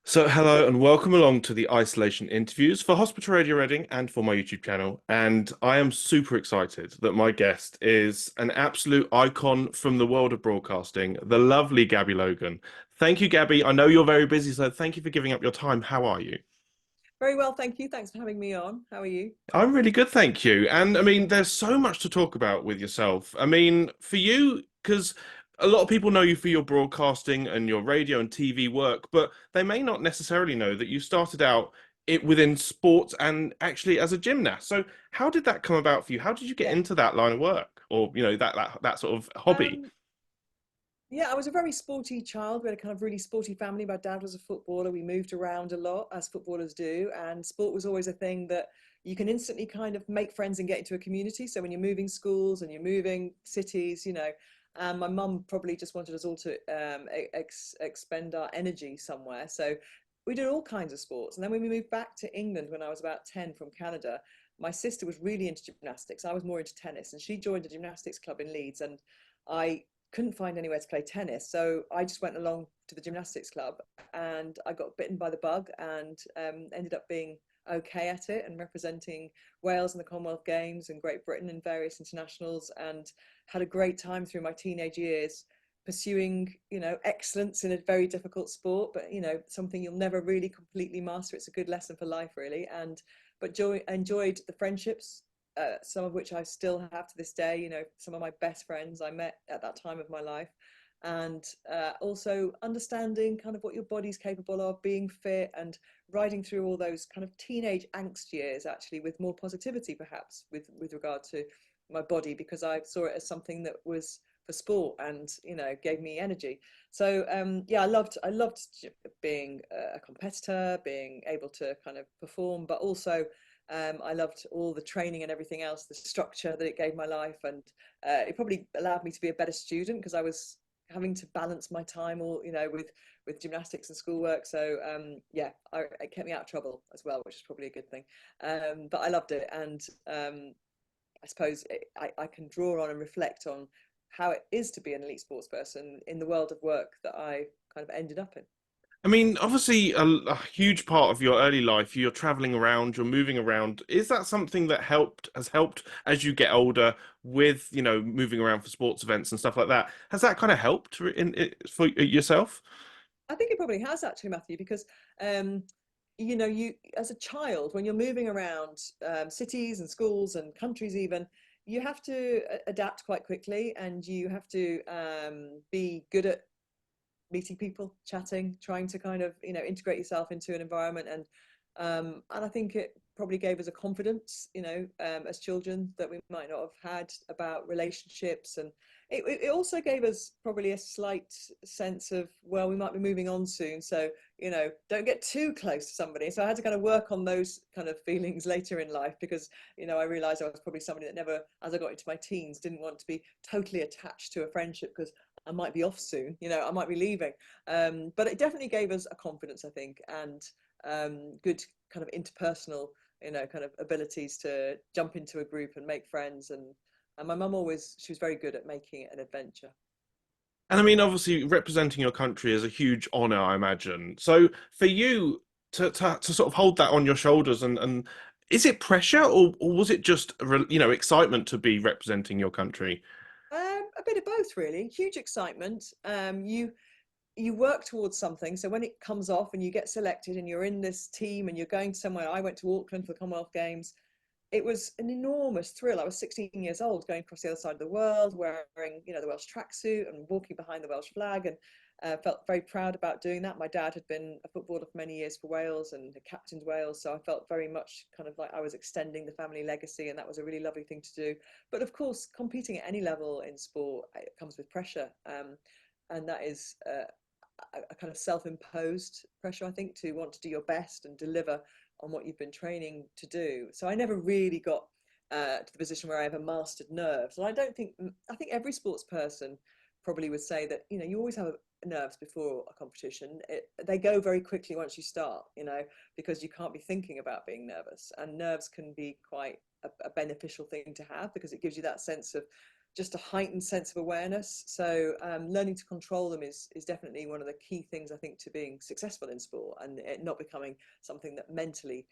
So, hello and welcome along to the isolation interviews for Hospital Radio Reading and for my YouTube channel. And I am super excited that my guest is an absolute icon from the world of broadcasting, the lovely Gabby Logan. Thank you, Gabby. I know you're very busy, so thank you for giving up your time. How are you? Very well, thank you. Thanks for having me on. How are you? I'm really good, thank you. And I mean, there's so much to talk about with yourself. I mean, for you, because a lot of people know you for your broadcasting and your radio and TV work, but they may not necessarily know that you started out it within sports and actually as a gymnast. So how did that come about for you? How did you get Yeah. into that line of work or, that sort of hobby? Um, yeah, I was a very sporty child. We had a kind of really sporty family. My dad was a footballer. We moved around a lot, as footballers do, and sport was always a thing that you can instantly kind of make friends and get into a community. So when you're moving schools and you're moving cities, my mum probably just wanted us all to expend our energy somewhere. So we did all kinds of sports. And then when we moved back to England when I was about 10 from Canada, my sister was really into gymnastics. I was more into tennis, and she joined a gymnastics club in Leeds, and I couldn't find anywhere to play tennis. So I just went along to the gymnastics club, and I got bitten by the bug and ended up being okay at it and representing Wales in the Commonwealth Games and Great Britain in various internationals, and had a great time through my teenage years pursuing, excellence in a very difficult sport, but something you'll never really completely master. It's a good lesson for life, really. And but enjoyed the friendships, some of which I still have to this day. Some of my best friends I met at that time of my life, and also understanding kind of what your body's capable of, being fit, and riding through all those kind of teenage angst years actually with more positivity, perhaps with regard to my body, because I saw it as something that was for sport and gave me energy. So yeah, I loved being a competitor, being able to kind of perform, but also I loved all the training and everything else, the structure that it gave my life, and it probably allowed me to be a better student because I was having to balance my time all with gymnastics and schoolwork. So yeah, it kept me out of trouble as well, which is probably a good thing. But I loved it, and I suppose I can draw on and reflect on how it is to be an elite sports person in the world of work that I kind of ended up in. I mean, obviously, a huge part of your early life, you're traveling around, you're moving around. Is that something that has helped as you get older with, moving around for sports events and stuff like that? Has that kind of helped for yourself? I think it probably has actually, Matthew, because um, you as a child, when you're moving around cities and schools and countries, even, you have to adapt quite quickly, and you have to be good at meeting people, chatting, trying to kind of integrate yourself into an environment, and I think it probably gave us a confidence, as children that we might not have had about relationships, and it also gave us probably a slight sense of, well, we might be moving on soon, so don't get too close to somebody. So I had to kind of work on those kind of feelings later in life, because I realized I was probably somebody that never, as I got into my teens, didn't want to be totally attached to a friendship because I might be off soon, I might be leaving. But it definitely gave us a confidence, I think, and good kind of interpersonal, kind of abilities to jump into a group and make friends. And my mum always, she was very good at making it an adventure. And I mean, obviously, representing your country is a huge honor, I imagine. So for you to sort of hold that on your shoulders and is it pressure or was it just, excitement to be representing your country? A bit of both, really. Huge excitement. You work towards something. So when it comes off and you get selected and you're in this team and you're going somewhere, I went to Auckland for the Commonwealth Games. It was an enormous thrill. I was 16 years old, going across the other side of the world, wearing the Welsh tracksuit and walking behind the Welsh flag, and felt very proud about doing that. My dad had been a footballer for many years for Wales and had captained Wales, so I felt very much kind of like I was extending the family legacy, and that was a really lovely thing to do. But of course, competing at any level in sport, it comes with pressure, and that is a kind of self-imposed pressure, I think, to want to do your best and deliver on what you've been training to do. So I never really got to the position where I ever mastered nerves. And I think every sports person probably would say that, you always have nerves before a competition. They go very quickly once you start, because you can't be thinking about being nervous. And nerves can be quite a beneficial thing to have, because it gives you that sense of just a heightened sense of awareness. So learning to control them is definitely one of the key things, I think, to being successful in sport, and it not becoming something that mentally,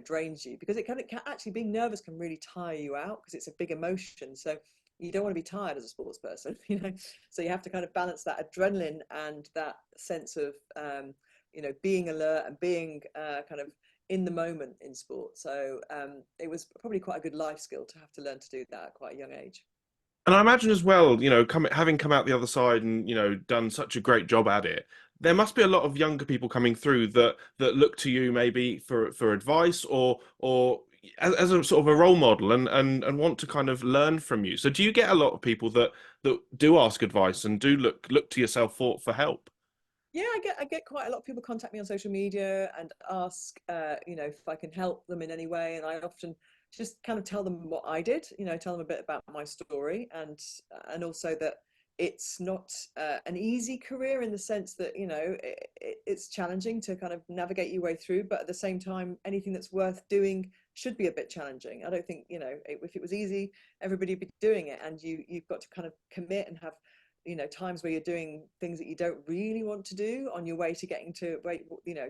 drains you, because it can actually, being nervous can really tire you out because it's a big emotion. So you don't want to be tired as a sports person, So you have to kind of balance that adrenaline and that sense of being alert and being kind of in the moment in sport. So it was probably quite a good life skill to have to learn to do that at quite a young age. And I imagine as well, having come out the other side and, done such a great job at it, there must be a lot of younger people coming through that look to you maybe for advice or as a sort of a role model and want to kind of learn from you. So do you get a lot of people that do ask advice and do look to yourself for help? Yeah, I get quite a lot of people contact me on social media and ask, if I can help them in any way, and I often just kind of tell them what I did, tell them a bit about my story, and also that it's not an easy career, in the sense that it's challenging to kind of navigate your way through, but at the same time, anything that's worth doing should be a bit challenging. I don't think, if it was easy, everybody would be doing it, and you've got to kind of commit and have times where you're doing things that you don't really want to do on your way to getting to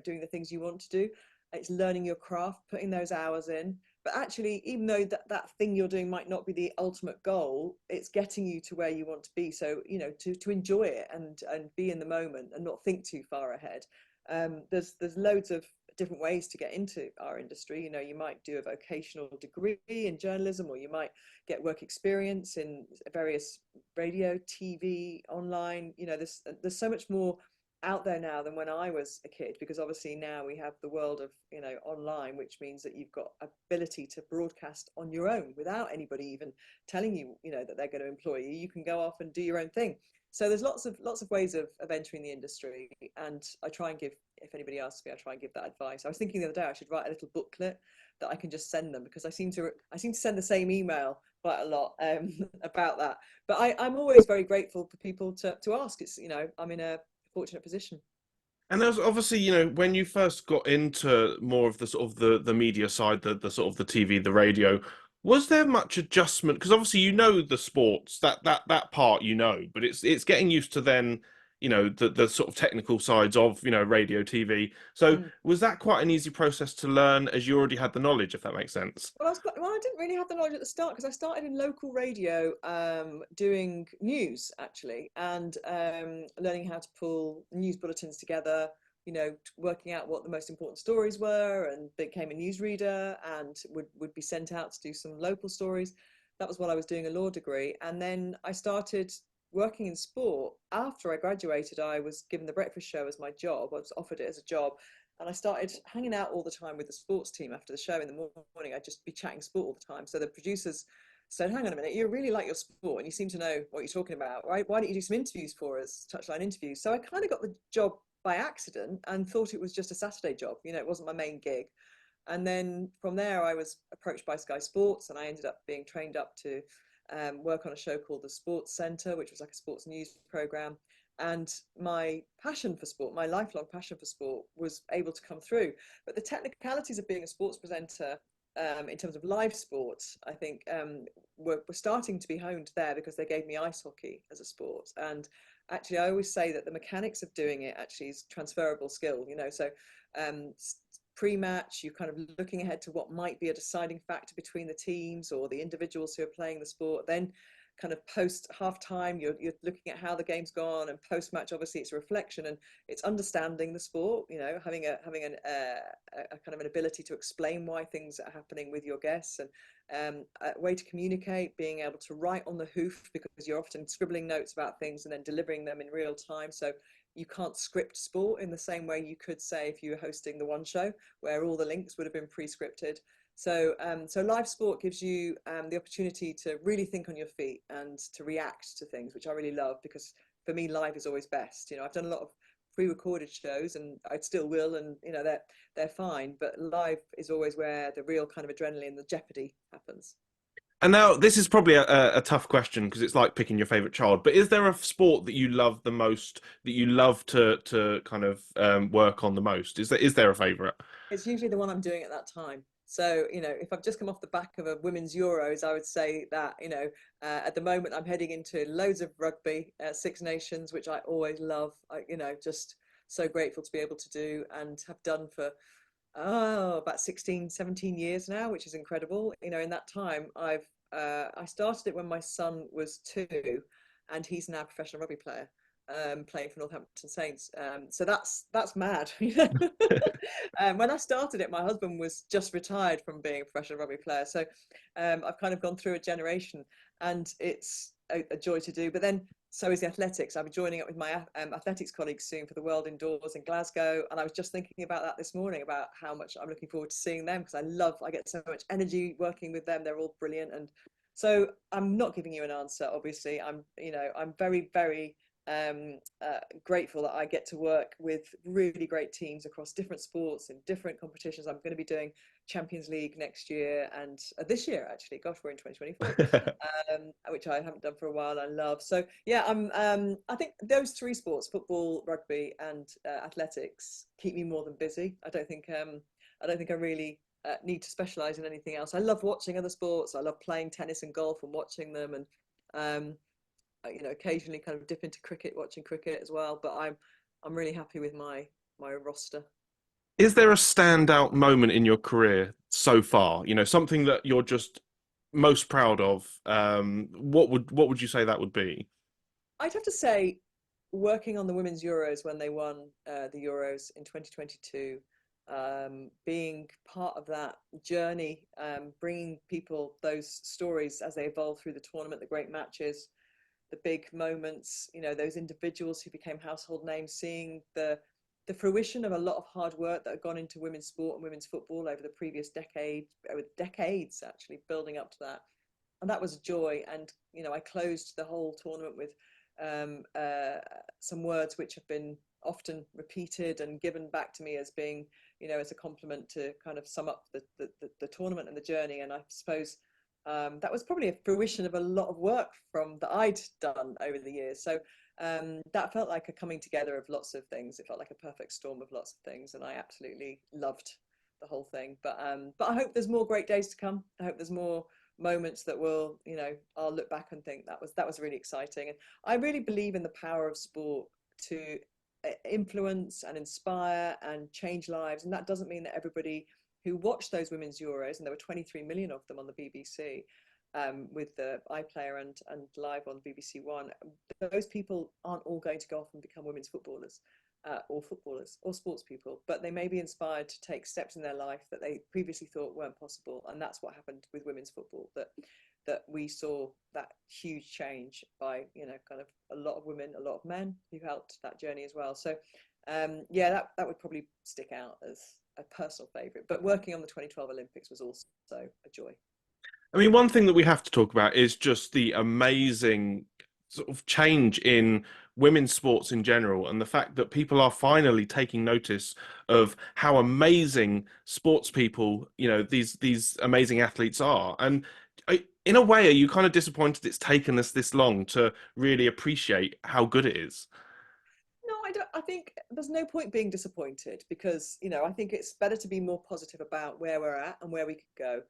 doing the things you want to do. It's learning your craft, putting those hours in, but actually, even though that thing you're doing might not be the ultimate goal, it's getting you to where you want to be. So to enjoy it and be in the moment and not think too far ahead. There's loads of different ways to get into our industry. You might do a vocational degree in journalism, or you might get work experience in various radio, TV, online. There's so much more out there now than when I was a kid, because obviously now we have the world of online, which means that you've got ability to broadcast on your own without anybody even telling you that they're going to employ you. You can go off and do your own thing. So there's lots of ways of entering the industry, and I try and give, if anybody asks me, I try and give that advice. I was thinking the other day I should write a little booklet that I can just send them, because I seem to send the same email quite a lot about that. But I'm always very grateful for people to ask. It's I'm in a fortunate position. And there's obviously, when you first got into more of the sort of the media side, the sort of the TV, the radio, was there much adjustment? Because obviously the sports, that part but it's getting used to then, the sort of technical sides of, radio, TV. So Mm. was that quite an easy process to learn as you already had the knowledge, if that makes sense? Well, I didn't really have the knowledge at the start, because I started in local radio, doing news actually, and learning how to pull news bulletins together. Working out what the most important stories were, and became a newsreader and would be sent out to do some local stories. That was while I was doing a law degree, and then I started working in sport. After I graduated, I was given the breakfast show as my job. I was offered it as a job, and I started hanging out all the time with the sports team after the show in the morning. I'd just be chatting sport all the time. So the producers said, "Hang on a minute, you really like your sport and you seem to know what you're talking about, right? Why don't you do some interviews for us, touchline interviews?" So I kind of got the job by accident and thought it was just a Saturday job. It wasn't my main gig. And then from there, I was approached by Sky Sports, and I ended up being trained up to work on a show called The Sports Centre, which was like a sports news program. And my passion for sport, my lifelong passion for sport, was able to come through. But the technicalities of being a sports presenter, in terms of live sports, I think were starting to be honed there, because they gave me ice hockey as a sport. And actually, I always say that the mechanics of doing it actually is transferable skill. So um, pre-match, you're kind of looking ahead to what might be a deciding factor between the teams or the individuals who are playing the sport. Then kind of post half time, you're looking at how the game's gone, and post match, obviously it's a reflection, and it's understanding the sport, having a kind of an ability to explain why things are happening with your guests, and a way to communicate, being able to write on the hoof, because you're often scribbling notes about things and then delivering them in real time. So you can't script sport in the same way you could, say, if you were hosting the One Show, where all the links would have been pre-scripted. So live sport gives you the opportunity to really think on your feet and to react to things, which I really love, because for me, live is always best. I've done a lot of pre-recorded shows, and I still will, and they're fine. But live is always where the real kind of adrenaline, the jeopardy happens. And now this is probably a tough question because it's like picking your favorite child. But is there a sport that you love the most, that you love to kind of work on the most? Is there a favorite? It's usually the one I'm doing at that time. So, if I've just come off the back of a women's Euros, I would say that, at the moment I'm heading into loads of rugby, Six Nations, which I always love. Just so grateful to be able to do and have done for, about 16, 17 years now, which is incredible. In that time, I started it when my son was 2, and he's now a professional rugby player, playing for Northampton Saints. So that's mad. When I started it, my husband was just retired from being a professional rugby player. So I've kind of gone through a generation, and it's a joy to do. But then so is the athletics. I'll be joining up with my athletics colleagues soon for the World Indoors in Glasgow. And I was just thinking about that this morning, about how much I'm looking forward to seeing them, because I get so much energy working with them. They're all brilliant. And so I'm not giving you an answer, obviously. I'm very, very grateful that I get to work with really great teams across different sports and different competitions. I'm going to be doing Champions League next year, and this year actually. Gosh, we're in 2024, which I haven't done for a while. I love. So yeah, I think those 3 sports: football, rugby, and athletics, keep me more than busy. I don't think I really need to specialize in anything else. I love watching other sports. I love playing tennis and golf and watching them, and occasionally kind of dip into cricket, watching cricket as well. But I'm really happy with my roster. Is there a standout moment in your career so far? Something that you're just most proud of. What would you say that would be? I'd have to say, working on the women's Euros when they won the Euros in 2022, being part of that journey, bringing people those stories as they evolve through the tournament, the great matches, the big moments, those individuals who became household names, seeing the fruition of a lot of hard work that had gone into women's sport and women's football over the previous decades actually building up to that. And that was a joy. And, I closed the whole tournament with some words which have been often repeated and given back to me as being, as a compliment to kind of sum up the tournament and the journey. And I suppose that was probably a fruition of a lot of work that I'd done over the years. So that felt like a coming together of lots of things. It felt like a perfect storm of lots of things, and I absolutely loved the whole thing. But I hope there's more great days to come. I hope there's more moments that will, I'll look back and think that was really exciting. And I really believe in the power of sport to influence and inspire and change lives. And that doesn't mean that everybody who watched those women's Euros, and there were 23 million of them on the BBC, with the iPlayer and live on BBC One, those people aren't all going to go off and become women's footballers, or footballers or sports people, but they may be inspired to take steps in their life that they previously thought weren't possible. And that's what happened with women's football, that we saw that huge change by, kind of a lot of women, a lot of men who helped that journey as well. So yeah, that would probably stick out as a personal favorite. But working on the 2012 Olympics was also a joy. I mean, one thing that we have to talk about is just the amazing sort of change in women's sports in general, and the fact that people are finally taking notice of how amazing sports people, these amazing athletes are. And in a way, are you kind of disappointed it's taken us this long to really appreciate how good it is? No, I don't. I think there's no point being disappointed, because I think it's better to be more positive about where we're at and where we could go.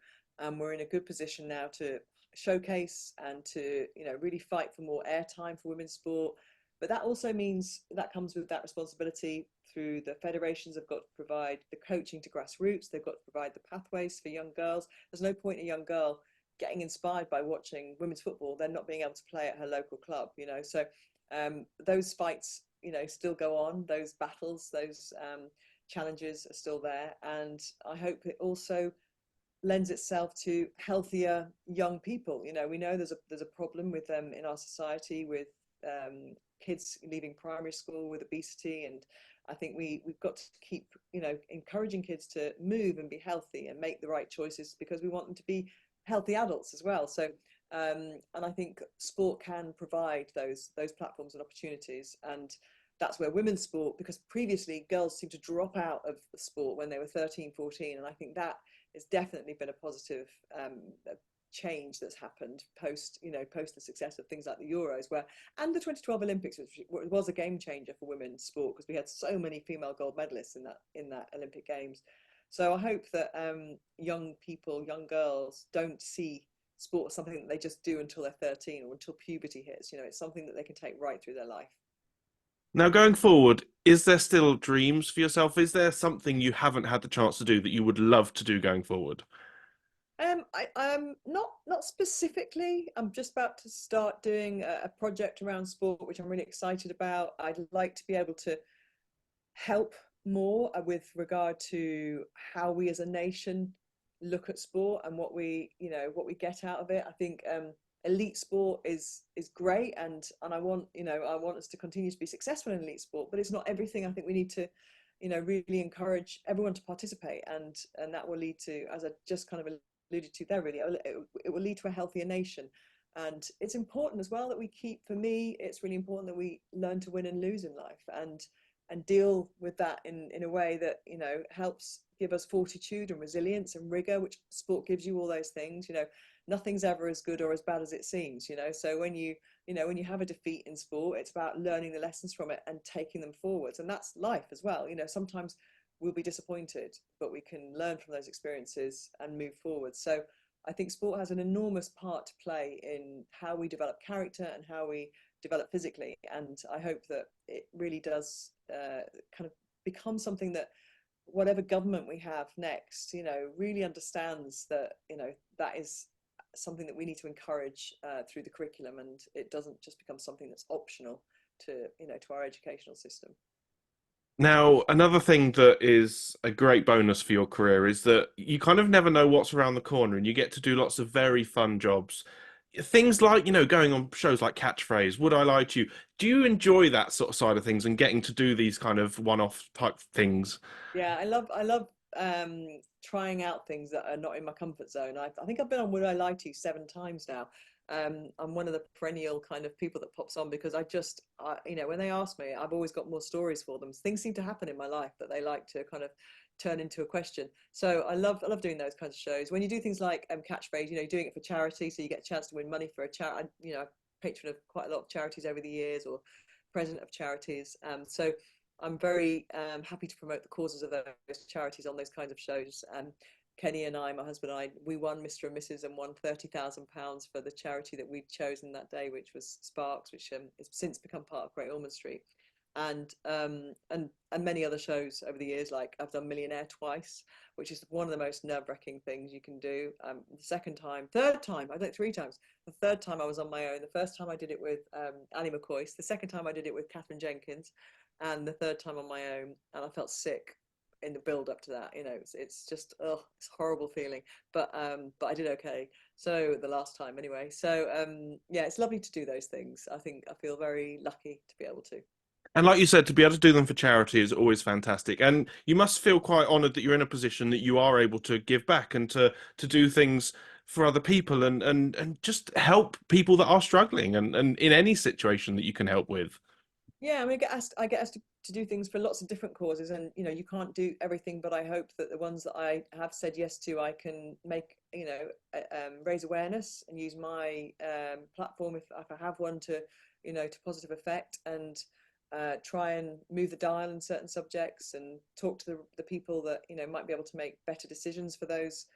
We're in a good position now to showcase and to really fight for more airtime for women's sport. But that also means that comes with that responsibility through the federations have got to provide the coaching to grassroots. They've got to provide the pathways for young girls. There's no point in a young girl getting inspired by watching women's football, then not being able to play at her local club. So those fights still go on, those battles, those challenges are still there. And I hope it also lends itself to healthier young people. We know there's a problem with in our society with kids leaving primary school with obesity. And I think we've got to keep encouraging kids to move and be healthy and make the right choices, because we want them to be healthy adults as well. So and I think sport can provide those platforms and opportunities. And that's where women's sport, because previously girls seemed to drop out of the sport when they were 13, 14. And I think that has definitely been a positive change that's happened post the success of things like the Euros, and the 2012 Olympics, which was a game changer for women's sport, because we had so many female gold medalists in that Olympic Games. So I hope that young people, young girls, don't see sport as something that they just do until they're 13 or until puberty hits. You know, it's something that they can take right through their life. Now, going forward, is there still dreams for yourself? Is there something you haven't had the chance to do that you would love to do going forward? I'm not specifically. I'm just about to start doing a project around sport, which I'm really excited about. I'd like to be able to help more with regard to how we as a nation look at sport and what we, you know, what we get out of it. I think elite sport is great, and I want, you know, I want us to continue to be successful in elite sport, but it's not everything. I think we need to, you know, really encourage everyone to participate, and that will lead to, as I just kind of alluded to there, really, it will lead to a healthier nation. And it's important as well that we keep, for me, it's really important that we learn to win and lose in life, and deal with that in a way that, you know, helps give us fortitude and resilience and rigor, which sport gives you all those things. You know, nothing's ever as good or as bad as it seems, you know. So when you know, when you have a defeat in sport, it's about learning the lessons from it and taking them forwards. And that's life as well. You know, sometimes we'll be disappointed, but we can learn from those experiences and move forward. So I think sport has an enormous part to play in how we develop character and how we develop physically. And I hope that it really does kind of become something that whatever government we have next, you know, really understands that, you know, that is something that we need to encourage through the curriculum, and it doesn't just become something that's optional to, you know, to our educational system. Now, another thing that is a great bonus for your career is that you kind of never know what's around the corner and you get to do lots of very fun jobs. Things like, you know, going on shows like Catchphrase, Would I Lie to You? Do you enjoy that sort of side of things and getting to do these kind of one-off type things? Yeah, I love trying out things that are not in my comfort zone. I think I've been on Would I Lie to You 7 times now. I'm one of the perennial kind of people that pops on because you know, when they ask me, I've always got more stories for them. Things seem to happen in my life that they like to kind of turn into a question. So I love doing those kinds of shows. When you do things like Catchphrase, you know, doing it for charity, so you get a chance to win money for a charity. You know, patron of quite a lot of charities over the years, or president of charities. So I'm very happy to promote the causes of those charities on those kinds of shows. Kenny and I, my husband and I, we won Mr. and Mrs. and won £30,000 for the charity that we'd chosen that day, which was Sparks, which has since become part of Great Ormond Street, and many other shows over the years. Like I've done Millionaire twice, which is one of the most nerve-wracking things you can do. Third time, I did it 3 times. The third time I was on my own. The first time I did it with Annie McCoy. The second time I did it with Catherine Jenkins, and the third time on my own. And I felt sick in the build up to that. You know, it's just, oh, it's a horrible feeling. But I did okay. So the last time anyway. So yeah, it's lovely to do those things. I think I feel very lucky to be able to. And like you said, to be able to do them for charity is always fantastic. And you must feel quite honored that you're in a position that you are able to give back and to do things for other people and just help people that are struggling and in any situation that you can help with. Yeah, I mean, I get asked to do things for lots of different causes, and you know, you can't do everything. But I hope that the ones that I have said yes to, I can make, you know, raise awareness and use my platform, if I have one, to, you know, to positive effect, and try and move the dial in certain subjects, and talk to the people that, you know, might be able to make better decisions for those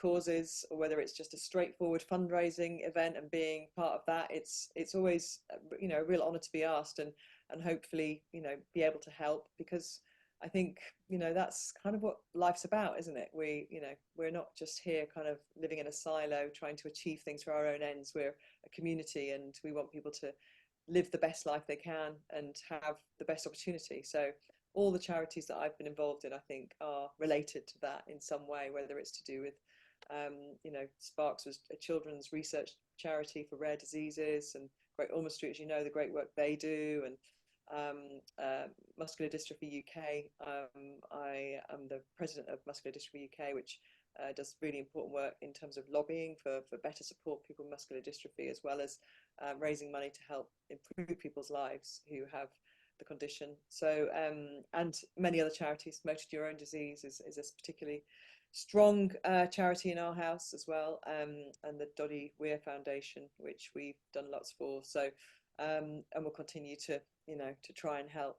causes, or whether it's just a straightforward fundraising event and being part of that. It's always, you know, a real honor to be asked, and hopefully, you know, be able to help, because I think, you know, that's kind of what life's about, isn't it? We, you know, we're not just here kind of living in a silo trying to achieve things for our own ends. We're a community, and we want people to live the best life they can and have the best opportunity. So all the charities that I've been involved in, I think, are related to that in some way, whether it's to do with, you know, Sparks was a children's research charity for rare diseases, and Great Ormond Street, as you know, the great work they do, and Muscular Dystrophy UK. I am the president of Muscular Dystrophy UK, which does really important work in terms of lobbying for better support people with muscular dystrophy, as well as raising money to help improve people's lives who have the condition. So, and many other charities. Motor Neurone Disease is a particularly strong charity in our house as well, and the Doddy Weir Foundation, which we've done lots for. So, and we'll continue to, you know, to try and help.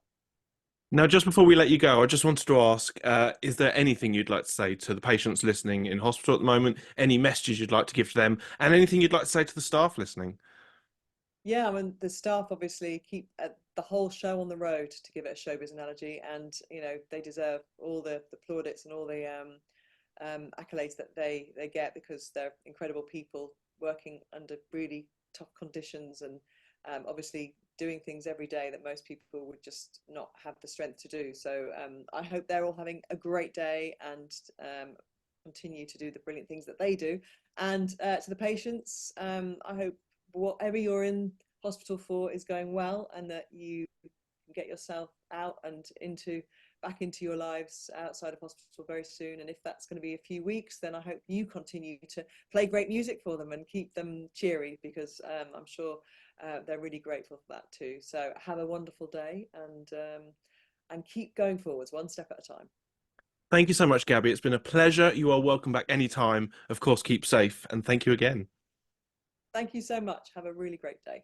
Now, just before we let you go, I just wanted to ask, is there anything you'd like to say to the patients listening in hospital at the moment? Any messages you'd like to give to them, and anything you'd like to say to the staff listening? Yeah, I mean, the staff obviously keep the whole show on the road, to give it a showbiz analogy, and they deserve all the plaudits and all the accolades that they get, because they're incredible people working under really tough conditions, and obviously doing things every day that most people would just not have the strength to do. So I hope they're all having a great day, and continue to do the brilliant things that they do. And to the patients, I hope whatever you're in hospital for is going well, and that you can get yourself out and back into your lives outside of hospital very soon. And if that's going to be a few weeks, then I hope you continue to play great music for them and keep them cheery, because I'm sure they're really grateful for that too. So have a wonderful day, and keep going forwards one step at a time. Thank you so much, Gabby. It's been a pleasure. You are welcome back anytime. Of course, keep safe, and thank you again. Thank you so much. Have a really great day.